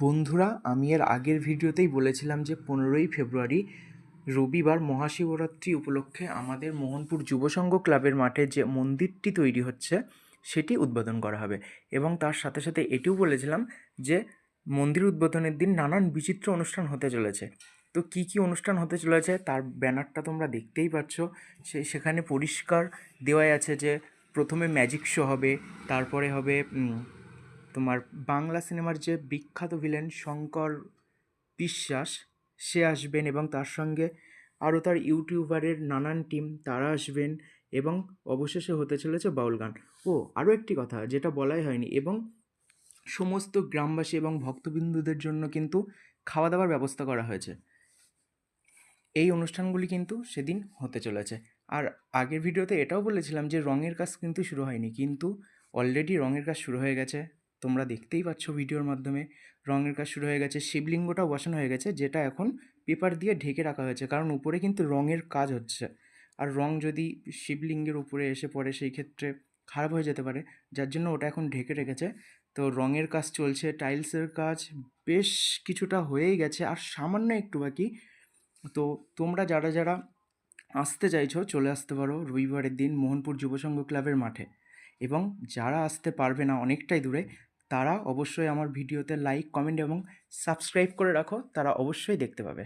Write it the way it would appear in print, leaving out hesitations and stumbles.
বন্ধুরা, আমি এর আগের ভিডিওতেই বলেছিলাম যে 15ই ফেব্রুয়ারি রবিবার মহাশিবরাত্রি উপলক্ষে আমাদের মোহনপুর যুবসংঘ ক্লাবের মাঠে যে মন্দিরটি তৈরি হচ্ছে সেটি উদ্বোধন করা হবে। এবং তার সাথে সাথে এটিও বলেছিলাম যে মন্দির উদ্বোধনের দিন নানান বিচিত্র অনুষ্ঠান হতে চলেছে। তো কী কী অনুষ্ঠান হতে চলেছে তার ব্যানারটা তোমরা দেখতেই পাচ্ছ। সেখানে পরিষ্কার দেওয়াই আছে যে প্রথমে ম্যাজিক শো হবে, তারপরে হবে তোমার বাংলা সিনেমার যে বিখ্যাত ভিলেন শঙ্কর বিশ্বাস সে আসবেন, এবং তার সঙ্গে আরও তার ইউটিউবারের নানান টিম তারা আসবেন, এবং অবশেষে হতে চলেছে বাউল গান। ও আরও একটি কথা যেটা বলাই হয়নি, এবং সমস্ত গ্রামবাসী এবং ভক্তবিন্দুদের জন্য কিন্তু খাওয়া দাওয়ার ব্যবস্থা করা হয়েছে। এই অনুষ্ঠানগুলি কিন্তু সেদিন হতে চলেছে। আর আগের ভিডিওতে এটাও বলেছিলাম যে রঙের কাজ কিন্তু শুরু হয়নি, কিন্তু অলরেডি রঙের কাজ শুরু হয়ে গেছে। তোমরা দেখতেই পাচ্ছ ভিডিওর মাধ্যমে রঙের কাজ শুরু হয়ে গেছে। শিবলিঙ্গটাও বসানো হয়ে গেছে, যেটা এখন পেপার দিয়ে ঢেকে রাখা হয়েছে, কারণ উপরে কিন্তু রঙের কাজ হচ্ছে। আর রং যদি শিবলিঙ্গের উপরে এসে পড়ে সেই ক্ষেত্রে খারাপ হয়ে যেতে পারে, যার জন্য ওটা এখন ঢেকে রেখেছে। তো রঙের কাজ চলছে, টাইলসের কাজ বেশ কিছুটা হয়েই গেছে, আর সামান্য একটু বাকি। তো তোমরা যারা যারা আসতে চাইছো চলে আসতে পারো রবিবারের দিন মোহনপুর যুবসংঘ ক্লাবের মাঠে। এবং যারা আসতে পারবে না, অনেকটাই দূরে, তারা অবশ্যই আমার ভিডিওতে লাইক, কমেন্ট এবং সাবস্ক্রাইব করে রাখো, তারা অবশ্যই দেখতে পাবে।